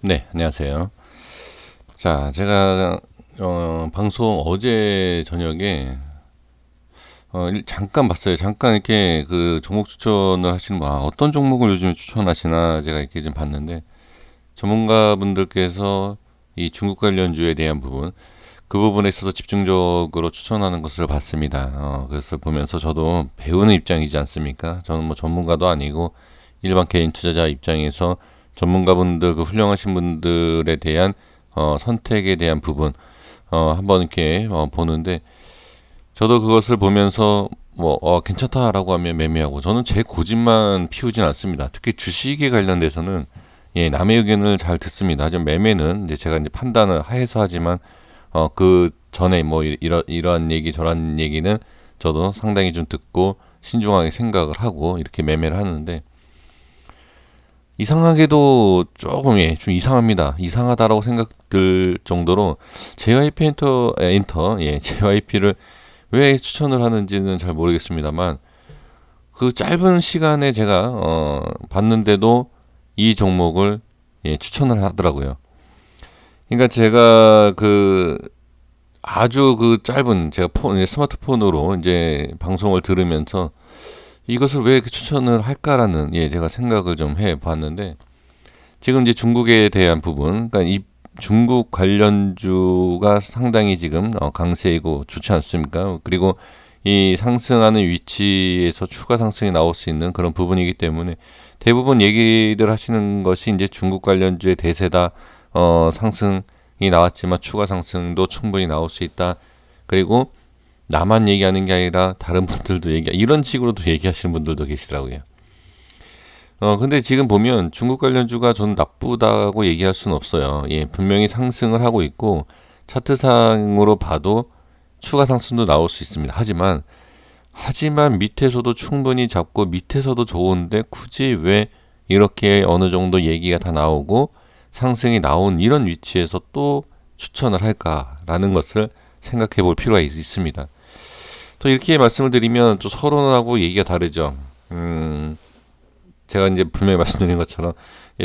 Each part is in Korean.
네, 안녕하세요. 자, 제가 방송 어제 저녁에 잠깐 봤어요. 잠깐 이렇게 그 종목 추천을 하시는 분, 어떤 종목을 요즘 추천하시나 제가 이렇게 좀 봤는데 전문가분들께서 이 중국 관련주에 대한 부분, 그 부분에 있어서 집중적으로 추천하는 것을 봤습니다. 그래서 보면서 저도 배우는 입장이지 않습니까? 저는 뭐 전문가도 아니고 일반 개인 투자자 입장에서 전문가분들, 그 훌륭하신 분들에 대한 선택에 대한 부분 한번 이렇게 보는데, 저도 그것을 보면서 뭐 괜찮다라고 하면 매매하고, 저는 제 고집만 피우진 않습니다. 특히 주식에 관련돼서는 남의 의견을 잘 듣습니다. 하지만 매매는 이제 제가 이제 판단을 해서 하지만 그 전에 뭐 이러한 얘기 저러한 얘기는 저도 상당히 좀 듣고 신중하게 생각을 하고 이렇게 매매를 하는데, 이상하게도 조금 좀 이상합니다. 이상하다라고 생각들 정도로 JYP JYP를 왜 추천을 하는지는 잘 모르겠습니다만, 그 짧은 시간에 제가 봤는데도 이 종목을 추천을 하더라고요. 그러니까 제가 그 아주 그 짧은 제가 스마트폰으로 이제 방송을 들으면서 이것을 왜 이렇게 추천을 할까라는 제가 생각을 좀 해봤는데, 지금 이제 중국에 대한 부분, 그러니까 이 중국 관련주가 상당히 지금 강세이고 좋지 않습니까? 그리고 이 상승하는 위치에서 추가 상승이 나올 수 있는 그런 부분이기 때문에 대부분 얘기들 하시는 것이 이제 중국 관련주의 대세다. 상승이 나왔지만 추가 상승도 충분히 나올 수 있다. 그리고 나만 얘기하는 게 아니라 다른 분들도 이런 식으로도 얘기하시는 분들도 계시더라고요. 근데 지금 보면 중국 관련주가 저는 나쁘다고 얘기할 수는 없어요. 분명히 상승을 하고 있고 차트상으로 봐도 추가 상승도 나올 수 있습니다. 하지만 밑에서도 충분히 잡고 밑에서도 좋은데 굳이 왜 이렇게 어느 정도 얘기가 다 나오고 상승이 나온 이런 위치에서 또 추천을 할까라는 것을 생각해 볼 필요가 있습니다. 또 이렇게 말씀을 드리면 또 서론하고 얘기가 다르죠. 제가 이제 분명히 말씀드린 것처럼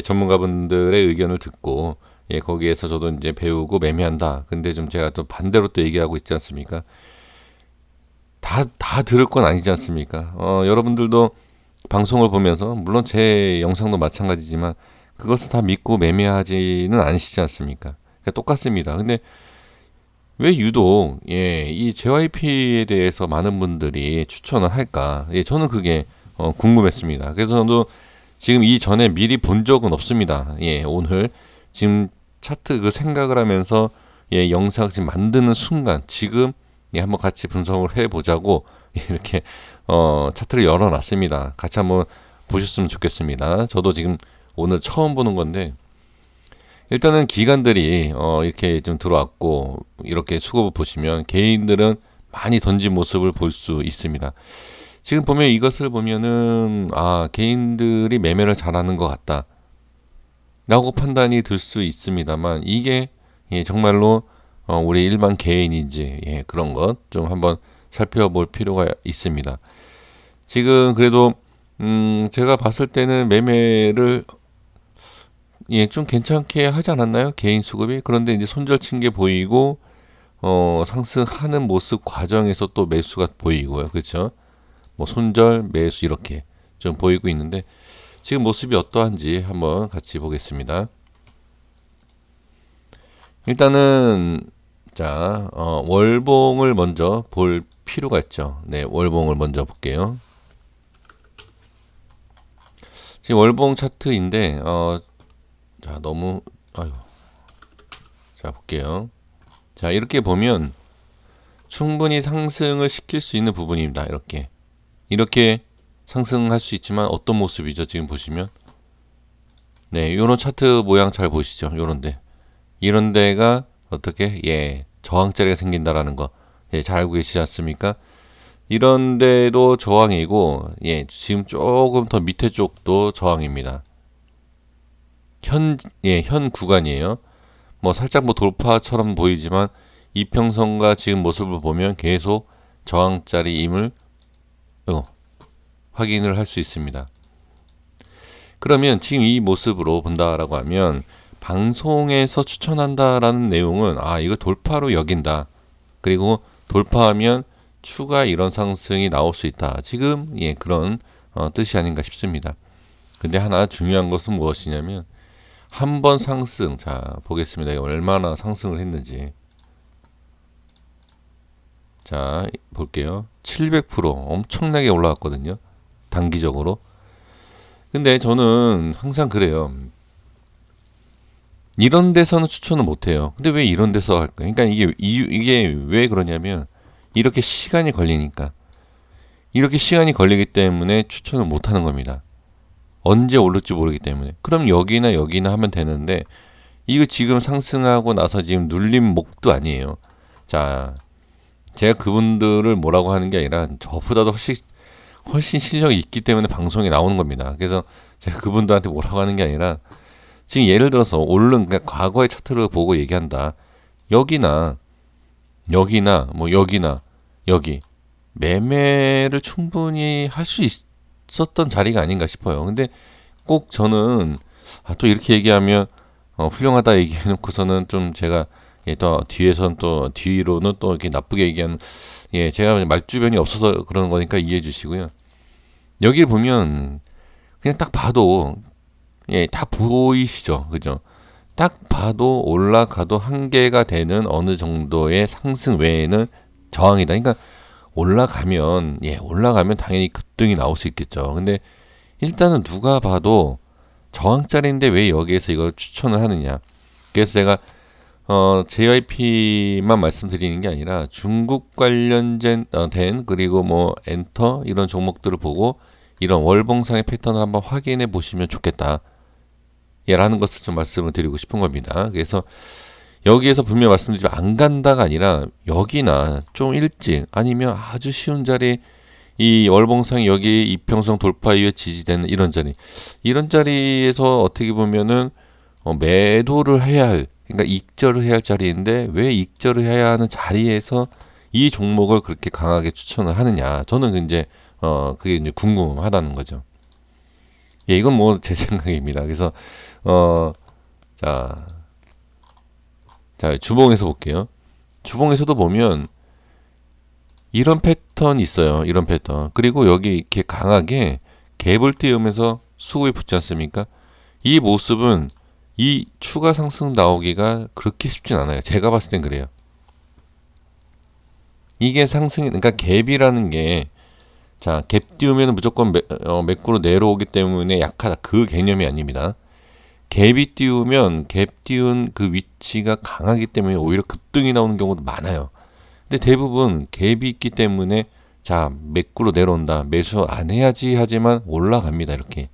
전문가분들의 의견을 듣고 거기에서 저도 이제 배우고 매매한다. 근데 좀 제가 또 반대로 또 얘기하고 있지 않습니까? 다 들을 건 아니지 않습니까? 여러분들도 방송을 보면서 물론 제 영상도 마찬가지지만 그것을 다 믿고 매매하지는 않으시지 않습니까? 그러니까 똑같습니다. 근데 왜 유독 이 JYP에 대해서 많은 분들이 추천을 할까? 저는 그게 궁금했습니다. 그래서 저도 지금 이전에 미리 본 적은 없습니다. 오늘 지금 차트 그 생각을 하면서 영상 지금 만드는 순간 지금 한번 같이 분석을 해보자고 이렇게 차트를 열어놨습니다. 같이 한번 보셨으면 좋겠습니다. 저도 지금 오늘 처음 보는 건데, 일단은 기관들이 이렇게 좀 들어왔고 이렇게 수급을 보시면 개인들은 많이 던진 모습을 볼 수 있습니다. 지금 보면 이것을 보면은 개인들이 매매를 잘하는 것 같다 라고 판단이 들 수 있습니다만, 이게 정말로 우리 일반 개인인지 그런 것 좀 한번 살펴볼 필요가 있습니다. 지금 그래도 제가 봤을 때는 매매를 좀 괜찮게 하지 않았나요? 개인 수급이. 그런데 이제 손절 친 게 보이고 상승하는 모습 과정에서 또 매수가 보이고요. 그렇죠? 뭐 손절, 매수 이렇게 좀 보이고 있는데, 지금 모습이 어떠한지 한번 같이 보겠습니다. 일단은 자, 월봉을 먼저 볼 필요가 있죠. 네, 월봉을 먼저 볼게요. 지금 월봉 차트인데 자, 너무 자, 볼게요. 자, 이렇게 보면 충분히 상승을 시킬 수 있는 부분입니다. 이렇게 상승할 수 있지만 어떤 모습이죠? 지금 보시면 요런 차트 모양 잘 보시죠? 이런 데가 어떻게 저항자리가 생긴다라는 거 잘 알고 계시지 않습니까? 이런 데도 저항이고 지금 조금 더 밑에 쪽도 저항입니다. 현 구간이에요. 뭐 살짝 뭐 돌파처럼 보이지만 이평선과 지금 모습을 보면 계속 저항자리임을 확인을 할 수 있습니다. 그러면 지금 이 모습으로 본다라고 하면 방송에서 추천한다라는 내용은 이거 돌파로 여긴다. 그리고 돌파하면 추가 이런 상승이 나올 수 있다. 지금 그런 뜻이 아닌가 싶습니다. 근데 하나 중요한 것은 무엇이냐면 한 번 상승, 자 보겠습니다. 얼마나 상승을 했는지. 자 볼게요. 700% 엄청나게 올라왔거든요. 단기적으로. 근데 저는 항상 그래요. 이런 데서는 추천을 못해요. 근데 왜 이런 데서 할까요? 그러니까 이게 왜 그러냐면 이렇게 시간이 걸리니까. 이렇게 시간이 걸리기 때문에 추천을 못하는 겁니다. 언제 오를지 모르기 때문에. 그럼 여기나 여기나 하면 되는데 이거 지금 상승하고 나서 지금 눌림 목도 아니에요. 자, 제가 그분들을 뭐라고 하는 게 아니라 저보다도 훨씬 실력이 있기 때문에 방송에 나오는 겁니다. 그래서 제가 그분들한테 뭐라고 하는 게 아니라 지금 예를 들어서 그러니까 과거의 차트를 보고 얘기한다. 여기나 뭐 여기나 여기 매매를 충분히 할 수 있었던 자리가 아닌가 싶어요. 근데 꼭 저는 또 이렇게 얘기하면 훌륭하다 얘기해놓고서는 좀 제가 또 뒤에선 또 뒤로는 또 이렇게 나쁘게 얘기하는 제가 말주변이 없어서 그러는 거니까 이해해 주시고요. 여기 보면 그냥 딱 봐도 다 보이시죠, 그죠? 딱 봐도 올라가도 한계가 되는 어느 정도의 상승 외에는 저항이다. 그러니까 올라가면 당연히 급등이 나올 수 있겠죠. 근데 일단은 누가 봐도 저항짜리인데 왜 여기에서 이걸 추천을 하느냐. 그래서 제가 JYP만 말씀드리는 게 아니라 중국 관련된 그리고 뭐 엔터 이런 종목들을 보고 이런 월봉상의 패턴을 한번 확인해 보시면 좋겠다. 라는 것을 좀 말씀을 드리고 싶은 겁니다. 그래서 여기에서 분명히 말씀드리지만 안 간다가 아니라 여기나 좀 일찍 아니면 아주 쉬운 자리 이 월봉상이 여기 이평선 돌파 이후에 지지되는 이런 자리에서 어떻게 보면은 매도를 해야 할 그러니까 익절을 해야 할 자리인데 왜 익절을 해야 하는 자리에서 이 종목을 그렇게 강하게 추천을 하느냐 저는 이제 그게 이제 궁금하다는 거죠. 이건 뭐 제 생각입니다. 그래서 자 주봉에서 볼게요. 주봉에서도 보면 이런 패턴이 있어요. 이런 패턴. 그리고 여기 이렇게 강하게 갭을 띄우면서 수급이 붙지 않습니까? 이 모습은 이 추가 상승 나오기가 그렇게 쉽진 않아요. 제가 봤을 땐 그래요. 이게 그러니까 갭이라는 게 갭 띄우면 무조건 매꾸로 내려오기 때문에 약하다. 그 개념이 아닙니다. 갭이 띄우면 갭 띄운 그 위치가 강하기 때문에 오히려 급등이 나오는 경우도 많아요. 근데 대부분 갭이 있기 때문에 매꾸로 내려온다. 매수 안 해야지 하지만 올라갑니다. 이렇게.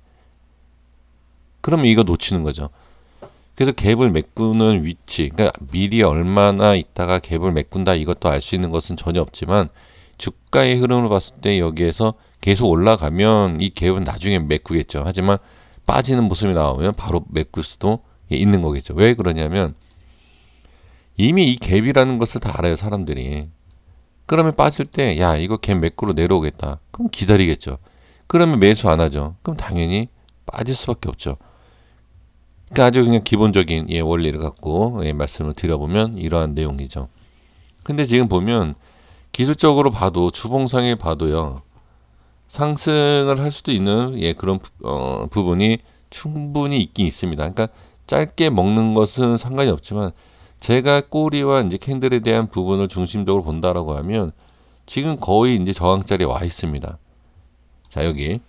그러면 이거 놓치는 거죠. 그래서 갭을 메꾸는 위치, 그러니까 미리 얼마나 있다가 갭을 메꾼다 이것도 알 수 있는 것은 전혀 없지만 주가의 흐름을 봤을 때 여기에서 계속 올라가면 이 갭은 나중에 메꾸겠죠. 하지만 빠지는 모습이 나오면 바로 메꿀 수도 있는 거겠죠. 왜 그러냐면 이미 이 갭이라는 것을 다 알아요, 사람들이. 그러면 빠질 때 이거 갭 메꾸로 내려오겠다. 그럼 기다리겠죠. 그러면 매수 안 하죠. 그럼 당연히 빠질 수밖에 없죠. 그러니까 아주 그냥 기본적인 원리를 갖고 말씀을 드려보면 이러한 내용이죠. 근데 지금 보면 기술적으로 봐도 주봉상에 봐도요. 상승을 할 수도 있는 그런 부분이 충분히 있긴 있습니다. 그러니까 짧게 먹는 것은 상관이 없지만 제가 꼬리와 이제 캔들에 대한 부분을 중심적으로 본다라고 하면 지금 거의 이제 저항자리에 와 있습니다. 여기.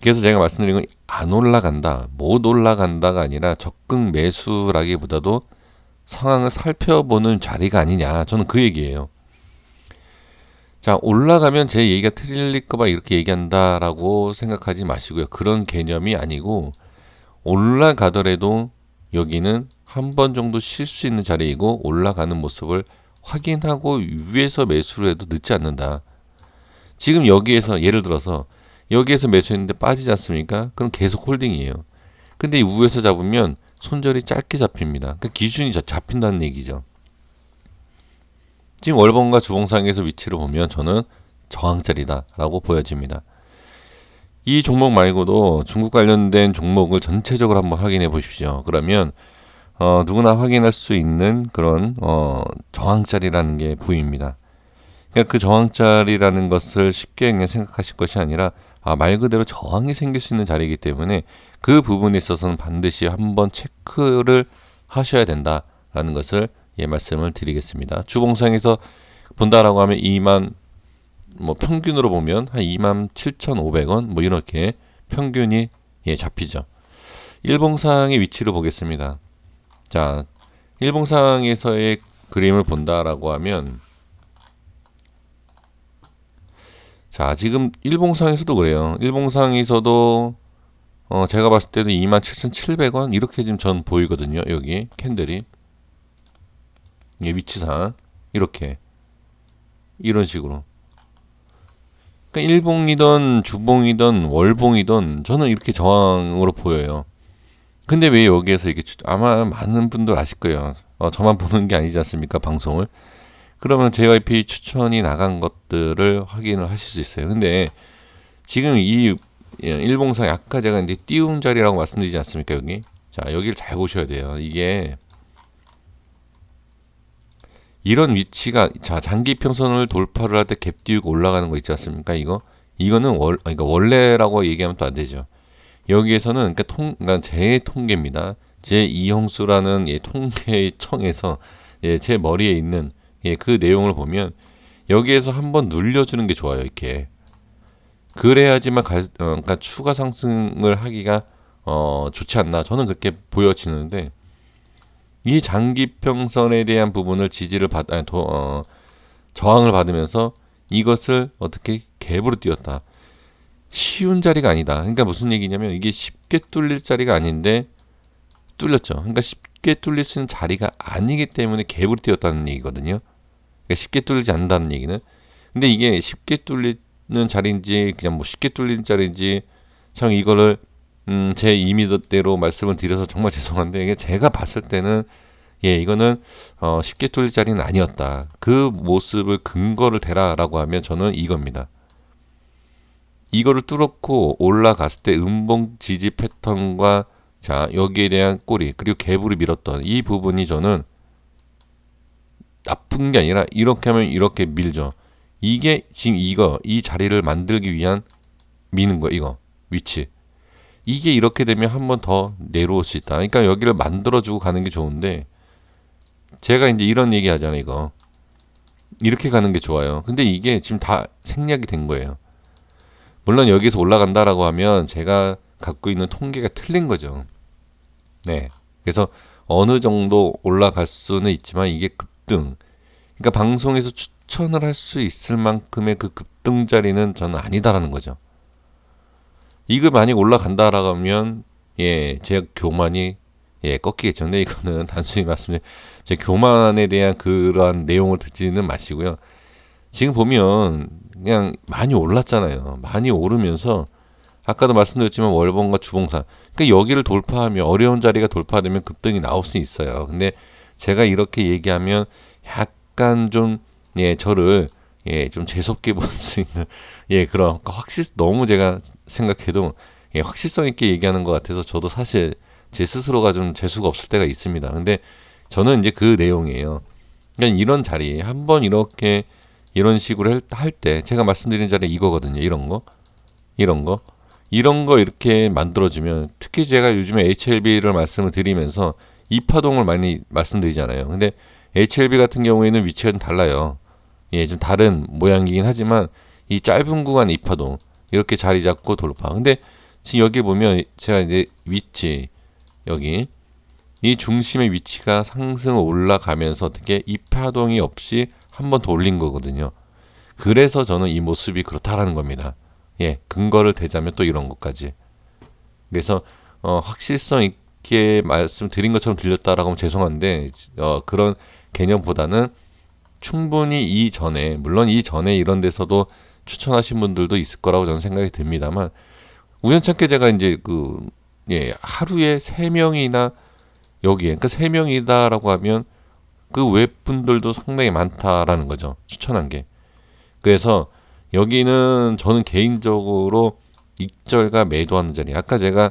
그래서 제가 말씀드린 건 안 올라간다, 못 올라간다가 아니라 적극 매수라기보다도 상황을 살펴보는 자리가 아니냐. 저는 그 얘기예요. 올라가면 제 얘기가 틀릴까봐 이렇게 얘기한다라고 생각하지 마시고요. 그런 개념이 아니고 올라가더라도 여기는 한 번 정도 쉴 수 있는 자리이고 올라가는 모습을 확인하고 위에서 매수를 해도 늦지 않는다. 지금 여기에서 예를 들어서 여기에서 매수했는데 빠지지 않습니까? 그럼 계속 홀딩이에요. 근데 이 위에서 잡으면 손절이 짧게 잡힙니다. 그러니까 기준이 잡힌다는 얘기죠. 지금 월봉과 주봉상에서 위치를 보면 저는 저항자리다라고 보여집니다. 이 종목 말고도 중국 관련된 종목을 전체적으로 한번 확인해 보십시오. 그러면 누구나 확인할 수 있는 그런 저항자리라는 게 보입니다. 그러니까 그 저항자리라는 것을 쉽게 그냥 생각하실 것이 아니라 말 그대로 저항이 생길 수 있는 자리이기 때문에 그 부분에 있어서는 반드시 한번 체크를 하셔야 된다라는 것을 말씀을 드리겠습니다. 주봉상에서 본다라고 하면 2만 평균으로 보면 한 27,500원 이렇게 평균이 잡히죠. 일봉상의 위치를 보겠습니다. 자, 일봉상에서의 그림을 본다라고 하면 자, 지금 일봉상에서도 그래요. 일봉상에서도 제가 봤을 때도 27,700원 이렇게 지금 전 보이거든요. 여기 캔들이 위치상 이렇게 이런 식으로. 그러니까 일봉이든 주봉이든 월봉이든 저는 이렇게 저항으로 보여요. 근데 왜 여기에서 이게 아마 많은 분들 아실 거예요. 저만 보는 게 아니지 않습니까? 방송을. 그러면 JYP 추천이 나간 것들을 확인을 하실 수 있어요. 근데 지금 이 일봉상 아까 제가 이제 띄움 자리라고 말씀드리지 않습니까? 여기. 자, 여기를 잘 보셔야 돼요. 이게 이런 위치가 장기평선을 돌파를 할 때 갭 띄우고 올라가는 거 있지 않습니까? 이거는 원래라고 얘기하면 또 안 되죠. 여기에서는 그러니까 제 통계입니다. 제 이형수라는 통계청에서 제 머리에 있는 그 내용을 보면 여기에서 한번 눌려주는 게 좋아요. 이렇게 그래야지만 그러니까 추가 상승을 하기가 좋지 않나 저는 그렇게 보여지는데 이 장기평선에 대한 부분을 저항을 받으면서 이것을 어떻게 갭으로 띄웠다. 쉬운 자리가 아니다. 그러니까 무슨 얘기냐면 이게 쉽게 뚫릴 자리가 아닌데 뚫렸죠. 그러니까 쉽게 뚫릴 수 있는 자리가 아니기 때문에 갭으로 띄웠다는 얘기거든요. 그러니까 쉽게 뚫리지 않는다는 얘기는. 근데 이게 쉽게 뚫리는 자리인지 그냥 쉽게 뚫리는 자리인지 참 이거를 제 임의대로 말씀을 드려서 정말 죄송한데 이게 제가 봤을 때는 이거는 쉽게 뚫릴 자리는 아니었다. 그 모습을 근거를 대라라고 하면 저는 이겁니다. 이거를 뚫었고 올라갔을 때 음봉 지지 패턴과 여기에 대한 꼬리 그리고 갭으로 밀었던 이 부분이 저는 나쁜 게 아니라 이렇게 하면 이렇게 밀죠. 이게 지금 이 자리를 만들기 위한 미는 거 이거 위치. 이게 이렇게 되면 한 번 더 내려올 수 있다. 그러니까 여기를 만들어주고 가는 게 좋은데 제가 이제 이런 얘기 하잖아요. 이거 이렇게 가는 게 좋아요. 근데 이게 지금 다 생략이 된 거예요. 물론 여기서 올라간다라고 하면 제가 갖고 있는 통계가 틀린 거죠. 네. 그래서 어느 정도 올라갈 수는 있지만 이게 급등. 그러니까 방송에서 추천을 할 수 있을 만큼의 그 급등 자리는 저는 아니다라는 거죠. 이거 만약 올라간다라고 하면 제 교만이 꺾이겠죠. 근데 이거는 단순히 말씀드린 제 교만에 대한 그러한 내용을 듣지는 마시고요. 지금 보면 그냥 많이 올랐잖아요. 많이 오르면서 아까도 말씀드렸지만 월봉과 주봉상 그러니까 여기를 돌파하면 어려운 자리가 돌파되면 급등이 나올 수 있어요. 근데 제가 이렇게 얘기하면 약간 좀 저를 좀 재수없게 볼 수 있는 그런 너무 제가 생각해도 확실성 있게 얘기하는 것 같아서 저도 사실 제 스스로가 좀 재수가 없을 때가 있습니다. 근데 저는 이제 그 내용이에요. 그러니까 이런 자리 한번 이런 식으로 할 때 제가 말씀드린 자리 이거거든요. 이런 거 이렇게 만들어주면 특히 제가 요즘에 HLB를 말씀을 드리면서 이 파동을 많이 말씀드리잖아요. 근데 HLB 같은 경우에는 위치가 좀 달라요. 좀 다른 모양이긴 하지만 이 짧은 구간 이파동 이렇게 자리 잡고 돌파. 근데 지금 여기 보면 제가 이제 위치 여기 이 중심의 위치가 상승 올라가면서 어떻게 이파동이 없이 한 번 더 올린 거거든요. 그래서 저는 이 모습이 그렇다라는 겁니다. 근거를 대자면 또 이런 것까지. 그래서 확실성 있게 말씀드린 것처럼 들렸다라고 하면 죄송한데 그런 개념보다는 충분히 물론 이전에 이런 데서도 추천하신 분들도 있을 거라고 저는 생각이 듭니다만 우연찮게 제가 이제 하루에 3명이나 여기에 그러니까 3명이다라고 하면 그 외 분들도 상당히 많다라는 거죠. 추천한 게. 그래서 여기는 저는 개인적으로 익절과 매도하는 자리. 아까 제가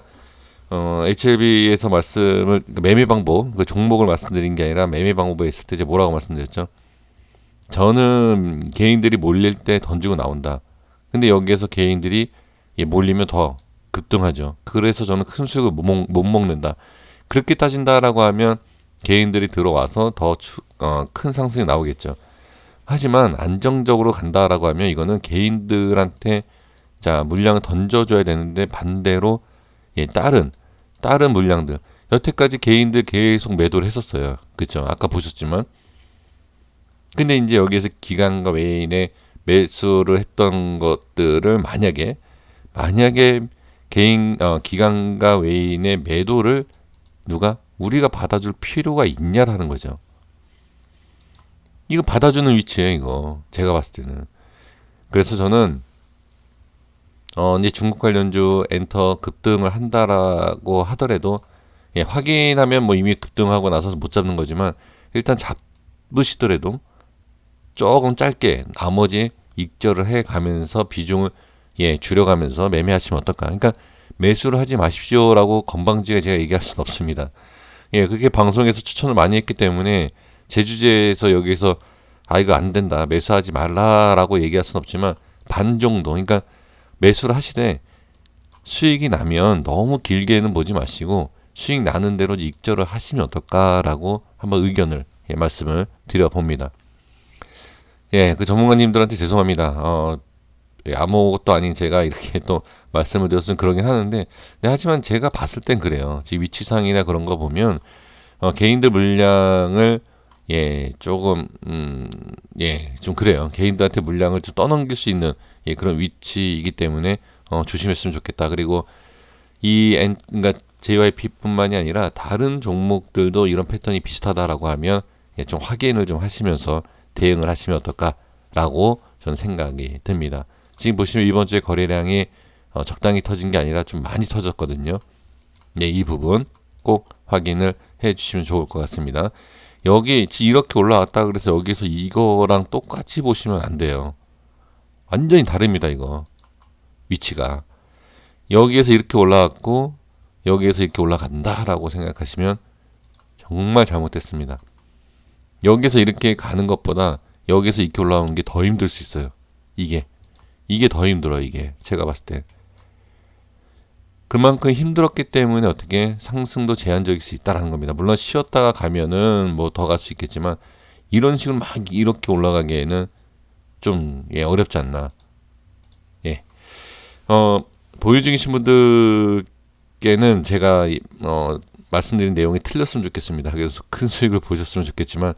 HLB에서 말씀을 매매 방법, 그 종목을 말씀드린 게 아니라 매매 방법에 있을 때 이제 뭐라고 말씀드렸죠? 저는 개인들이 몰릴 때 던지고 나온다. 근데 여기에서 개인들이 몰리면 더 급등하죠. 그래서 저는 큰 수익을 못 먹는다. 그렇게 따진다라고 하면 개인들이 들어와서 더 큰 상승이 나오겠죠. 하지만 안정적으로 간다라고 하면 이거는 개인들한테 자 물량을 던져줘야 되는데 반대로 다른 물량들 여태까지 개인들 계속 매도를 했었어요. 그렇죠? 아까 보셨지만 근데 이제 여기에서 기관과 외인의 매수를 했던 것들을 만약에 기관과 외인의 매도를 우리가 받아줄 필요가 있냐라는 거죠. 이거 받아주는 위치예요, 이거. 제가 봤을 때는. 그래서 저는 이제 중국 관련주 엔터 급등을 한다라고 하더라도 확인하면 뭐 이미 급등하고 나서서 못 잡는 거지만 일단 잡으시더라도 조금 짧게 나머지 익절을 해 가면서 비중을 줄여가면서 매매하시면 어떨까? 그러니까 매수를 하지 마십시오라고 건방지게 제가 얘기할 수는 없습니다. 그게 방송에서 추천을 많이 했기 때문에 제 주제에서 여기서 이거 안 된다 매수하지 말라라고 얘기할 수는 없지만 반 정도 그러니까 매수를 하시되 수익이 나면 너무 길게는 보지 마시고 수익 나는 대로 익절을 하시면 어떨까라고 한번 의견을 말씀을 드려봅니다. 그 전문가님들한테 죄송합니다. 아무것도 아닌 제가 이렇게 또 말씀을 드렸으면 그러긴 하는데 하지만 제가 봤을 땐 그래요. 지금 위치상이나 그런 거 보면 개인들 물량을 조금 좀 그래요. 개인들한테 물량을 좀 떠넘길 수 있는 그런 위치이기 때문에 조심했으면 좋겠다. 그리고 그러니까 JYP뿐만이 아니라 다른 종목들도 이런 패턴이 비슷하다라고 하면 좀 확인을 좀 하시면서 대응을 하시면 어떨까라고 저는 생각이 듭니다. 지금 보시면 이번 주에 거래량이 적당히 터진 게 아니라 좀 많이 터졌거든요. 이 부분 꼭 확인을 해주시면 좋을 것 같습니다. 여기 이렇게 올라왔다 그래서 여기서 이거랑 똑같이 보시면 안 돼요. 완전히 다릅니다. 이거 위치가 여기에서 이렇게 올라왔고 여기에서 이렇게 올라간다라고 생각하시면 정말 잘못됐습니다. 여기서 이렇게 가는 것보다 여기서 이렇게 올라오는 게 더 힘들 수 있어요. 이게 더 힘들어. 이게 제가 봤을 때 그만큼 힘들었기 때문에 어떻게 상승도 제한적일 수 있다라는 겁니다. 물론 쉬었다가 가면은 뭐 더 갈 수 있겠지만 이런 식으로 막 이렇게 올라가기에는 좀 어렵지 않나. 보유 중이신 분들께는 제가 말씀드린 내용이 틀렸으면 좋겠습니다. 그래서 큰 수익을 보셨으면 좋겠지만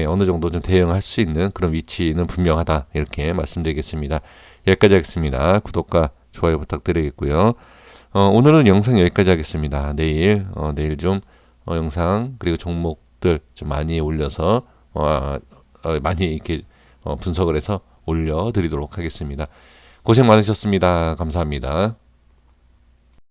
어느 정도 좀 대응할 수 있는 그런 위치는 분명하다 이렇게 말씀드리겠습니다. 여기까지 하겠습니다. 구독과 좋아요 부탁드리겠고요. 오늘은 영상 여기까지 하겠습니다. 내일 좀 영상 그리고 종목들 좀 많이 올려서 많이 이렇게 분석을 해서 올려드리도록 하겠습니다. 고생 많으셨습니다. 감사합니다.